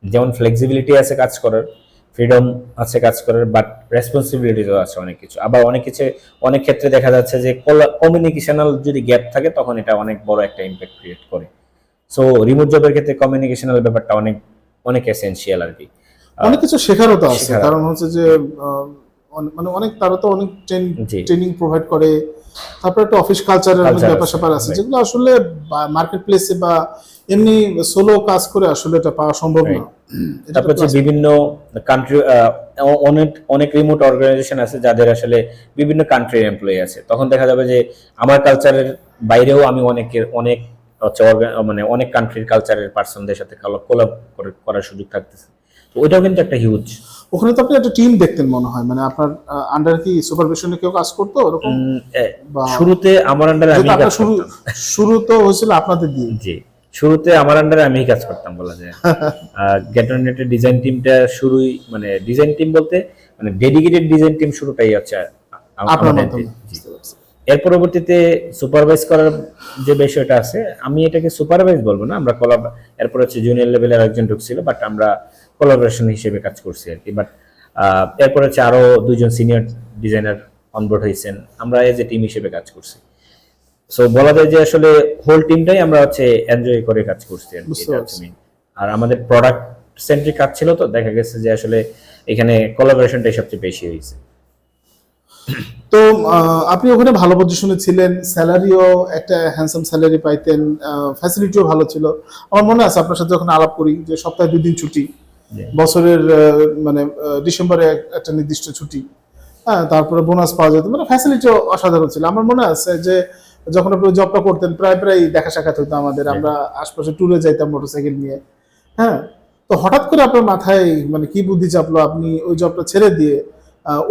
যেমন ফ্লেক্সিবিলিটি আছে কাজ করার, ফ্রিডম আছে কাজ করার, বাট রেসপন্সিবিলিটিও আছে অনেক কিছু। আবার অনেক ক্ষেত্রে দেখা যাচ্ছে যে কমিউনিকেশনাল যদি গ্যাপ থাকে তখন এটা অনেক বড় একটা ইম্প্যাক্ট ক্রিয়েট করে। সো রিমোট জবের ক্ষেত্রে কমিউনিকেশনাল ব্যাপারটা অনেক অনেক এসেনশিয়াল আর কি। অনেক কিছু শেখারও তো আছে, শেখার- কারণ হচ্ছে যে মানে অনেক তারা তো অনেক জি। ট্রেনিং প্রোভাইড করে। তারপরে একটা অফিস কালচারের অনেক Culture ব্যাপার আছে, স্যাপার আছে, right. যেগুলো আসলে মার্কেট প্লেসে বা এমনি সোলো কাজ করে আসলে এটা পাওয়া সম্ভব না। এটা তারপর হচ্ছে বিভিন্ন কান্ট্রি, অনেক অনেক রিমোট অর্গানাইজেশন আছে যাদের আসলে বিভিন্ন কান্ট্রির এমপ্লয়ি আছে। তখন দেখা যাবে যে আমার কালচারের বাইরেও আমি অনেক হচ্ছে মানে অনেক কান্ট্রির কালচারের পার্সনদের সাথে কোলাব করার সুযোগ থাকতেছে। তো ওইটাও কিন্তু একটা হিউজ। ওখানে তো আপনি একটা টিম দেখতেন মনে হয়, মানে আপনার আন্ডার কি সুপারভিশনে কেউ কাজ করতো ওরকম? বা শুরুতে আমার আন্ডারে আমি যেহেতু কাজ আপনার শুরু করতাম। শুরু তো হয়েছিল আপনাদের দিয়ে। জি, শুরুতে আমার আন্ডারে আমি কাজ করতাম বলা যায়। গেটনেটের ডিজাইন টিমটা শুরুই মানে ডিজাইন টিম বলতে মানে ডেডিকেটেড ডিজাইন টিম শুরুটাই হচ্ছে আপনার আমাদের। মাধ্যমে। জি। এর পরবর্তীতে সুপারভাইজ করার যে বিষয়টা আছে, আমি এটাকে সুপারভাইজ বলবো না, আমরা এরপর হচ্ছে জুনিয়র লেভেলের একজন ঢুকছিল, বাট আমরা কোলাবোরেশন হিসেবে কাজ করছি আর কি। বাট এরপর হচ্ছে আরো 2 জন সিনিয়র ডিজাইনার অনবোর্ড হয়েছেন, আমরা এজ এ টিম হিসেবে কাজ করছি। সো বলা যায় যে আসলে হোল টিমটাই আমরা হচ্ছে এনজয় করে কাজ করছি আর কি, বুঝতে এটা পারছি। হচ্ছে main। আর আমাদের প্রোডাক্ট সেন্ট্রিক কাজ ছিল, তো দেখা গেছে যে আসলে এখানে কোলাবোরেশনটাই সবচেয়ে বেশি হয়েছে। তো আপনি ওখানে ভালো পজিশনে ছিলেন, স্যালারিও একটা হ্যান্ডসাম স্যালারি পাইতেন, ফ্যাসিলিটিও ভালো ছিল। আমার মনে আছে আপনার সাথে যখন আলাপ করি যে সপ্তাহে 2 দিন ছুটি, জি। বছরের মানে ডিসেম্বরে একটা নির্দিষ্ট ছুটি, হ্যাঁ, তারপরে বোনাস পাওয়া যেত, মানে ফ্যাসিলিটিও অসাধারণ ছিল। আমার মনে আছে যে যখন আপনি জবটা করতেন প্রায় প্রায় দেখা সাক্ষাৎ হতো আমাদের, আমরা আশপাশে ট্যুরে যাইতাম মোটরসাইকেল নিয়ে। হ্যাঁ, তো হঠাৎ করে আপনার মাথায় মানে কি বুদ্ধি চাপলো আপনি ওই জবটা ছেড়ে দিয়ে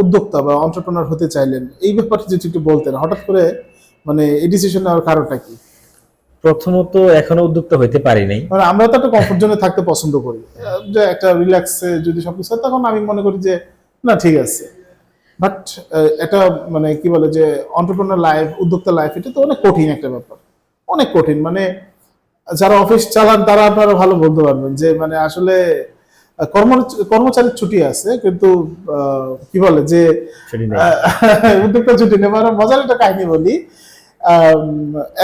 উদ্যোক্তা বা এন্টারপ্রেনার হতে চাইলেন? এই ব্যাপারে যদি একটু বলতেন, হঠাৎ করে মানে এই ডিসিশন নেওয়ার কারণটা কি? প্রথমত এখনো উদ্যোক্তা হইতে পারি নাই। মানে আমরা তো একটা কমফোর্ট জোনে থাকতে পছন্দ করি, যে একটা রিল্যাক্সে যদি সবকিছু হয়, তখন আমি মনে করি যে না ঠিক আছে। বাট এটা মানে কি বলে যে এন্টারপ্রেনার লাইফ, উদ্যোক্তা লাইফ, এটা তো অনেক কঠিন একটা ব্যাপার, অনেক কঠিন। মানে যারা অফিস চালান তারা আপনারা ভালো বলতে পারবেন যে মানে আসলে কর্মচারীর ছুটি আছে, কিন্তু কি বলে যে সেটি নেই। উদ্যোক্তা ছুটি নেই। মানে মজার একটা কাহিনী বলি,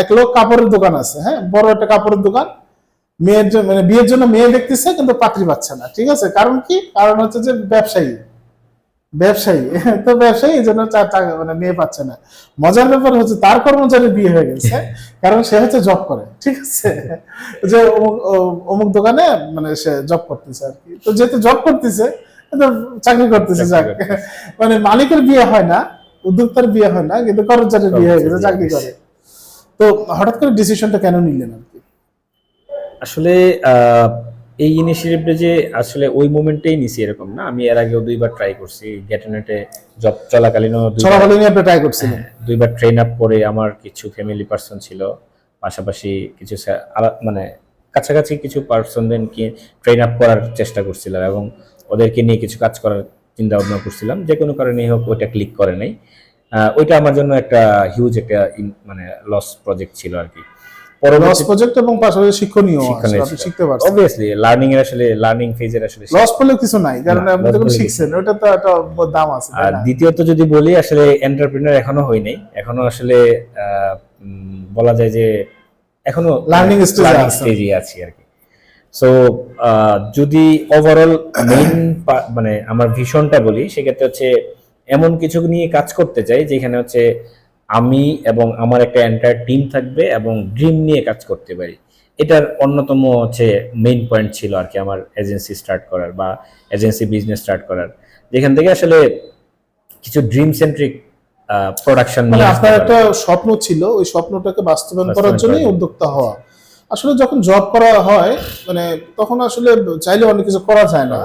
এক লোক কাপড়ের দোকান আছে, হ্যাঁ, বড় একটা কাপড়ের দোকান। মানে বিয়ের জন্য মেয়ে দেখতেছে কিন্তু পাত্রী পাচ্ছে না, ঠিক আছে? কারণ কি? কারণ হচ্ছে যে ব্যবসায়ী, ব্যবসায়ী তো ব্যবসায়ী এই জন্য টাকা মানে মেয়ে পাচ্ছে না। মজার ব্যাপার হচ্ছে তার কর্মচারী বিয়ে হয়ে গেছে, কারণ সে হচ্ছে জব করে, ঠিক আছে? যে অমুক দোকানে মানে সে জব করতেছে আর কি। তো যেহেতু জব করতেছে কিন্তু চাকরি করতেছে, যাক মানে মালিকের বিয়ে হয় না, উদ্যোক্তার বিয়ে হয় না, কিন্তু কর্মচারীর বিয়ে হয়ে গেছে, চাকরি করে। তো হঠাৎ করে ডিসিশনটা কেন নিলেন আর কি? আসলে এই ইনিশিয়েটিভটা যে আসলে ওই মোমেন্টেই নিছি এরকম না, আমি এর আগেও 2বার ট্রাই করছি। গেটনেটে জব চলাকালীনও চলাকালীন আপনি ট্রাই করছিলেন? 2বার ট্রেন আপ করে আমার কিছু ফ্যামিলি পার্সন ছিল, পাশাপাশি কিছু মানে কাছাকাছি কিছু পার্সনদেরকে ট্রেন আপ করার চেষ্টা করছিলাম এবং ওদেরকে নিয়ে কিছু কাজ করার চিন্তা ভাবনা করছিলাম। যে কোনো কারণেই হোক ওইটা ক্লিক করে নাই। ওইটা আমার জন্য একটা হিউজ একটা মানে লস প্রজেক্ট ছিল আর কি। লস প্রজেক্ট এবং পাশাপাশি শিক্ষণীয়, শিক্ষণীয় আপনি শিখতে পারছেন। অবভিয়াসলি লার্নিং এর আসলে লার্নিং ফেজের আসলে লস করলে কিছু নাই, কারণ না, আপনি loss যখন বলে শিখছেন ওটা তো একটা দাম আছে, তাই আর না? দ্বিতীয়ত যদি বলি আসলে এন্টারপ্রেনার এখনো হই নাই, এখনো আসলে বলা যায় যে এখনো লার্নিং স্টেজে স্টেজে আছি আর কি। সো যদি ওভারঅল মেইন মানে আমার ভিশনটা বলি, সেক্ষেত্রে হচ্ছে এমন কিছু নিয়ে কাজ করতে চাই যেখানে হচ্ছে আমি এবং আমার একটা এন্টায়ার টিম থাকবে এবং ড্রিম নিয়ে কাজ করতে পারি। এটার অন্যতম হচ্ছে মেইন পয়েন্ট ছিল আর কি আমার এজেন্সি স্টার্ট করার বা এজেন্সি বিজনেস স্টার্ট করার, যেখান থেকে আসলে কিছু ড্রিম সেন্ট্রিক প্রোডাকশন মানে নিয়ে আপনার একটা স্বপ্ন ছিল, ওই স্বপ্নটাকে বাস্তবায়ন করার জন্যই উদ্যোক্তা হওয়া। আসলে যখন জব করা হয় মানে তখন আসলে চাইলে অনেক কিছু করা যায় না,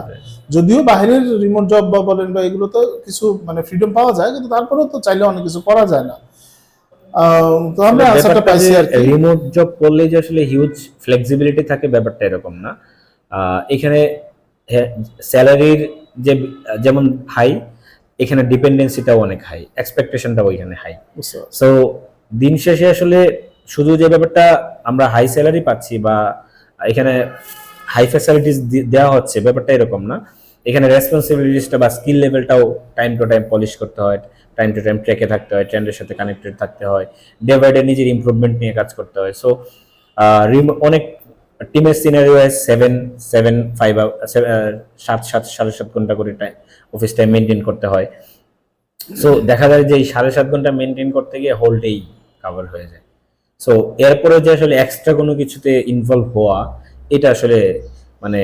যদিও বাইরের রিমোট জব বা বলেন বা এগুলো তো কিছু মানে ফ্রিডম পাওয়া যায়, কিন্তু তারপরেও তো চাইলে অনেক কিছু করা যায় না। তো আমরা আনসারটা পাইছি আর কি। রিমোট জব করলে যে আসলে হিউজ ফ্লেক্সিবিলিটি থাকে ব্যাপারটা এরকম না। এখানে স্যালারির যে যেমন হাই, এখানে ডিপেন্ডেন্সিটাও অনেক হাই, এক্সপেকটেশনটাও ওইখানে হাই। সো দিন শেষে আসলে শুধু যে ব্যাপারটা আমরা হাই স্যালারি পাচ্ছি বা এখানে হাই ফ্যাসিলিটিস দেওয়া হচ্ছে ব্যাপারটা এরকম না। এখানে রেসপন্সিবিলিটিসটা বা স্কিল লেভেলটাও টাইম টু টাইম পলিশ করতে হয়, টাইম টু টাইম ট্র্যাকে থাকতে হয়, ট্রেন্ডের সাথে কানেক্টেড থাকতে হয়, ডে বাই ডে নিজের ইমপ্রুভমেন্ট নিয়ে কাজ করতে হয়। সো অনেক টিমের সিনারিও 7-7-5 7-7-7.5 ঘন্টা করে টাইম অফিস টাইম মেনটেন করতে হয়। সো দেখা যায় যে এই 7.5 ঘন্টা মেনটেন করতে গিয়ে হোল ডেই কভার হয়ে যায়। সো এরপরে যে আসলে এক্সট্রা কোনো কিছুতে ইনভলভ হওয়া, এটা আসলে মানে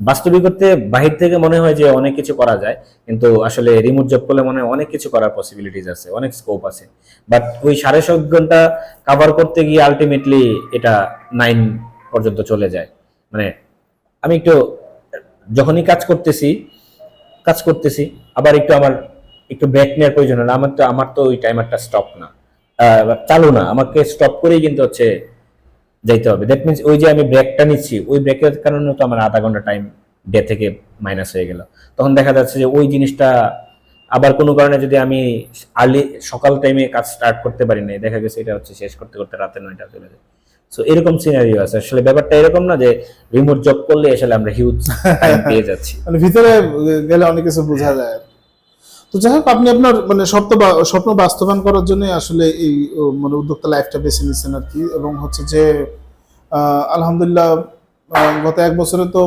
বাস্তবিকতে বাহির থেকে মনে হয় যে অনেক কিছু করা যায়, কিন্তু আসলে রিমোট জব করলে মনে হয় অনেক কিছু করার পসিবিলিটিস আছে, অনেক স্কোপ আছে। বাট ওই 7.5 ঘন্টা কভার করতে গিয়ে আলটিমেটলি এটা 9 পর্যন্ত চলে যায়। মানে আমি একটু যখনই কাজ করতেছি আবার আমার একটু ব্রেক নেওয়ার প্রয়োজন হলো, আমার তো ওই টাইমারটা স্টপ না, চালু না, আমাকে স্টপ করেই কিন্তু হচ্ছে যাইতে হবে। দ্যাট মিনস ওই যে আমি ব্রেকটা নিচ্ছি, ওই ব্রেকের কারণে তো আমার আধা ঘন্টা টাইম ডে থেকে মাইনাস হয়ে গেল। তখন দেখা যাচ্ছে যে ওই জিনিসটা আবার কোনো কারণে যদি আমি সকাল টাইমে কাজ স্টার্ট করতে পারি না, দেখা গেছে এটা হচ্ছে শেষ করতে করতে রাতে 9টা চলে যায়। সো এরকম সিনারিও আছে। আসলে ব্যাপারটা এরকম না যে রিমোট জব করলে আসলে আমরা হিউজ টাইম পেয়ে যাচ্ছি, মানে ভিতরে গেলে অনেক কিছু বোঝা যায়। তো যাই হোক, আপনি আপনার মানে স্বপ্ন বাস্তবায়ন করার জন্য আসলে এই মানে উদ্যোক্তা লাইফটা বেছে নিয়েছেন আর কি। এবং হচ্ছে যে আলহামদুলিল্লাহ গত 1 বছরে তো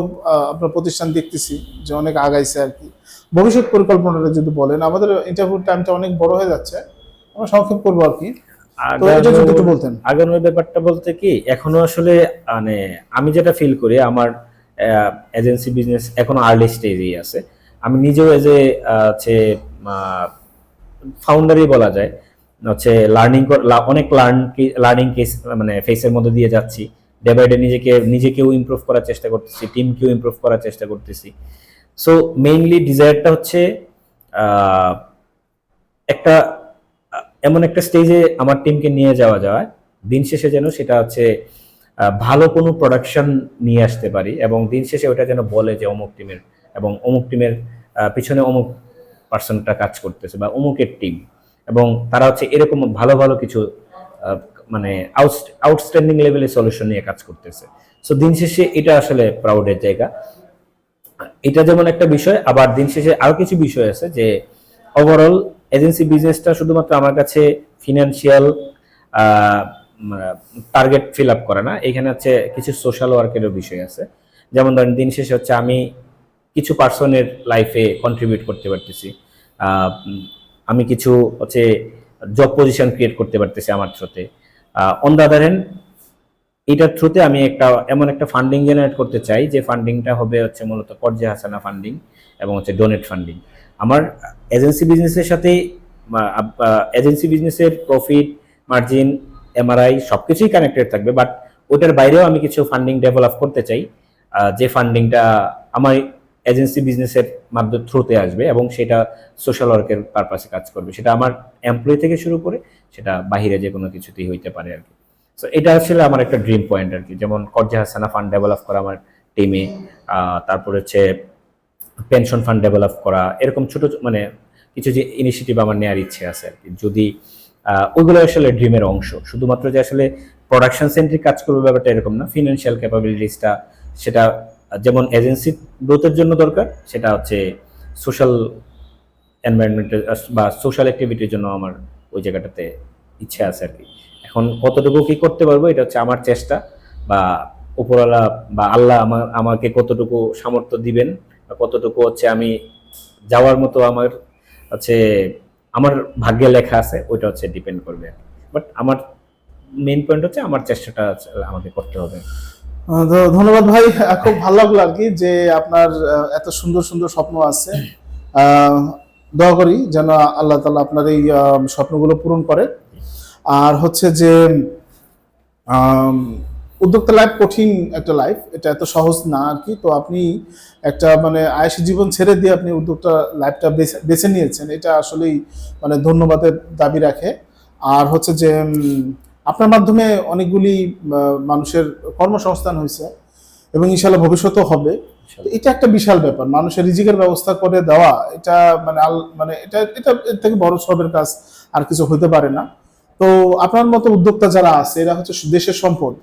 আপনার প্রতিষ্ঠান দেখতেছি যে অনেক আগাইছে আর কি। ভবিষ্যৎ পরিকল্পনাটা যদি বলেন, আমাদের ইন্টারভিউ টাইমটা অনেক বড় হয়ে যাচ্ছে, আমরা সংক্ষেপ করবো আর কি। তো এটা যদি একটু বলতেন। আগানোর ব্যাপারটা বলতে কি, এখনো আসলে মানে আমি যেটা ফিল করি আমার এজেন্সি বিজনেস এখনো আর্লি স্টেজেই আছে। আমি নিজেও এজ এ হচ্ছে ফাউন্ডারই বলা যায়, হচ্ছে অনেক লার্নিং কেস মানে ফেসের মধ্যে দিয়ে যাচ্ছি। ডে বাই ডে নিজেকেও ইমপ্রুভ করার চেষ্টা করতেছি, টিমকেও ইমপ্রুভ করার চেষ্টা করতেছি। সো মেইনলি ডিজায়ারটা হচ্ছে একটা এমন একটা স্টেজে আমার টিমকে নিয়ে যাওয়া যায়, দিন শেষে যেন সেটা হচ্ছে ভালো কোনো প্রোডাকশন নিয়ে আসতে পারি এবং দিন শেষে ওটা যেন বলে যে অমুক টিমের এবং অমুক টিমের পিছনে অমুক পার্সনটা কাজ করতেছে বা অমুকের টিম, এবং তারা হচ্ছে এরকম ভালো ভালো কিছু মানে আউটস্ট্যান্ডিং লেভেলের সলিউশন নিয়ে কাজ করতেছে। সো দিন শেষে এটা আসলে প্রাউডের জায়গা। এটা যেমন একটা বিষয়, আবার দিন শেষে আরো কিছু বিষয় আছে যে ওভারঅল এজেন্সি বিজনেসটা শুধুমাত্র আমার কাছে ফিনান্সিয়াল টার্গেট ফিল আপ করা না, এখানে হচ্ছে কিছু সোশ্যাল ওয়ার্কেরও বিষয় আছে। যেমন ধরেন দিন শেষে হচ্ছে আমি কিছু পার্সনের লাইফে কন্ট্রিবিউট করতে পারতেছি, আমি কিছু হচ্ছে জব পজিশন ক্রিয়েট করতে পারতেছি আমার থ্রুতে। অন দ্য আদার হ্যান্ড এটার থ্রুতে আমি এমন একটা ফান্ডিং জেনারেট করতে চাই যে ফান্ডিংটা হবে হচ্ছে মূলত কর্জে হাসানা ফান্ডিং এবং হচ্ছে ডোনেট ফান্ডিং। আমার এজেন্সি বিজনেসের সাথে এজেন্সি বিজনেসের প্রফিট মার্জিন এমআরআই সবকিছুই কানেক্টেড থাকবে, বাট ওটার বাইরেও আমি কিছু ফান্ডিং ডেভেলপ করতে চাই, যে ফান্ডিংটা আমার এজেন্সি বিজনেসের মাধ্যমে থ্রুতে আসবে এবং সেটা সোশ্যাল ওয়ার্কের পারপাসে কাজ করবে। সেটা আমার এমপ্লয়ি থেকে শুরু করে সেটা বাহিরে যে কোনো কিছুতেই হইতে পারে আর কি। সো এটা আসলে আমার একটা ড্রিম পয়েন্ট আর কি, যেমন কর্জে হাসানা ফান্ড ডেভেলপ করা আমার টিমে, তারপর হচ্ছে পেনশন ফান্ড ডেভেলপ করা, এরকম ছোট মানে কিছু যে ইনিশিয়েটিভ আমার নেওয়ার ইচ্ছে আছে আর কি। যদি ওইগুলো আসলে ড্রিমের অংশ, শুধুমাত্র যে আসলে প্রোডাকশন সেন্ট্রিক কাজ করবে ব্যাপারটা এরকম না। ফিনান্সিয়াল ক্যাপাবিলিটিসটা সেটা যেমন এজেন্সি গ্রোথের জন্য দরকার, সেটা হচ্ছে সোশ্যাল এনভায়রনমেন্টের বা সোশ্যাল অ্যাক্টিভিটির জন্য আমার ওই জায়গাটাতে ইচ্ছে আছে আর কি। এখন কতটুকু কি করতে পারবো এটা হচ্ছে আমার চেষ্টা, বা উপরওয়ালা বা আল্লাহ আমাকে কতটুকু সামর্থ্য দিবেন বা কতটুকু হচ্ছে আমি যাওয়ার মতো আমার হচ্ছে আমার ভাগ্যে লেখা আছে, ওইটা হচ্ছে ডিপেন্ড করবে। বাট আমার মেইন পয়েন্ট হচ্ছে আমার চেষ্টাটা আমাকে করতে হবে। ধন্যবাদ ভাই, খুব ভালো লাগলো আর কি যে আপনার এত সুন্দর সুন্দর স্বপ্ন আছে। দোয়া করি যেন আল্লাহ তাআলা আপনার এই স্বপ্নগুলো পূরণ করে। আর হচ্ছে যে উদ্যোক্তা লাইফ কঠিন একটা লাইফ, এটা এত সহজ না আর কি। তো আপনি একটা মানে আয়েশি জীবন ছেড়ে দিয়ে আপনি উদ্যোক্তা লাইফটা বেছে নিয়েছেন, এটা আসলেই মানে ধন্যবাদের দাবি রাখে। আর হচ্ছে যে আপনার মাধ্যমে অনেকগুলি মানুষের কর্মসংস্থান হয়েছে এবং ইনশাআল্লাহ ভবিষ্যতেও হবে। তো এটা একটা বিশাল ব্যাপার, মানুষের রিজিকের ব্যবস্থা করে দেওয়া, এটা মানে মানে এটা এটা এর থেকে বড় সবের কাজ আর কিছু হতে পারে না। তো আপনার মতো উদ্যোক্তা যারা আছে এরা হচ্ছে দেশের সম্পদ।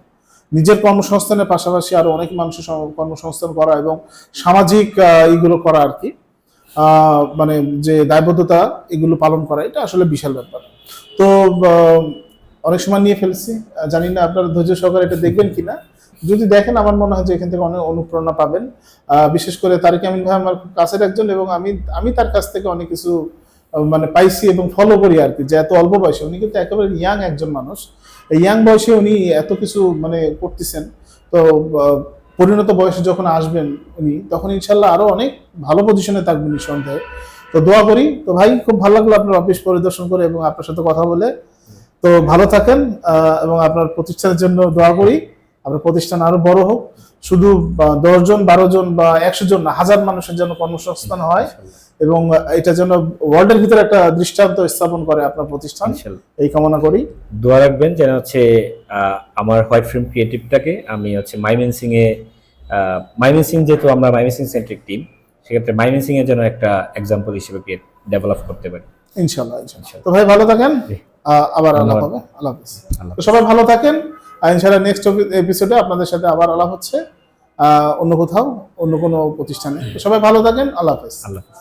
নিজের কর্মসংস্থানের পাশাপাশি আরো অনেক মানুষের কর্মসংস্থান করা এবং সামাজিক এইগুলো করা আর কি, মানে যে দায়বদ্ধতা এগুলো পালন করা, এটা আসলে বিশাল ব্যাপার। তো অনেক সময় নিয়ে ফেলছি, জানি না আপনারা ধৈর্য সহকারে এটা দেখবেন কিনা। যদি দেখেন আমার মনে হয় যে এখান থেকে অনেক অনুপ্রেরণা পাবেন। বিশেষ করে তারেক আমিন ভাই আমার কাছের একজন, এবং আমি তার কাছ থেকে অনেক কিছু মানে পাইছি এবং ফলো করি আর কি। যে এত অল্প বয়সে উনি কিন্তু একেবারে ইয়াং একজন মানুষ, এই ইয়াং বয়সে উনি এত কিছু মানে করতেছেন। তো পরিণত বয়সে যখন আসবেন উনি, তখন ইনশাল্লাহ আরো অনেক ভালো পজিশনে থাকবেন নিঃসন্দেহে। তো দোয়া করি। তো ভাই খুব ভালো লাগলো আপনার অফিস পরিদর্শন করে এবং আপনার সাথে কথা বলে। তো ভালো থাকেন এবং আপনার প্রতিষ্ঠানের জন্য দোয়া করি, আপনার প্রতিষ্ঠান আরো বড় হোক। শুধু 10 জন 12 জন বা 100 জন না, 1000 মানুষের জন্য কর্মসংস্থান হয় এবং এটা যেন ওয়ার্ল্ডের ভিতরে একটা দৃষ্টান্ত স্থাপন করে আপনার প্রতিষ্ঠান, এই কামনা করি। দোয়া রাখবেন যেন হচ্ছে আমার হোয়াইট ফিল্ম ক্রিয়েটিভটাকে আমি হচ্ছে মাইমিনসিং যেহেতু আমরা মাইমিনসিং সেন্ট্রিক টিম, সেক্ষেত্রে মাইমিনসিং এর জন্য একটা এক্সাম্পল হিসেবে ডেভেলপ করতে পারি ইনশাআল্লাহ। তো ভাই ভালো থাকেন, আবার আলাপ হবে। আল্লাহ হাফেজ। তো সবাই ভালো থাকেন, ইনশাআল্লাহ নেক্সট এপিসোডে আপনাদের সাথে আবার আলাপ হচ্ছে অন্য কোথাও, অন্য কোনো প্রতিষ্ঠানে। সবাই ভালো থাকেন, আল্লাহ হাফেজ। আল্লাহ হাফেজ।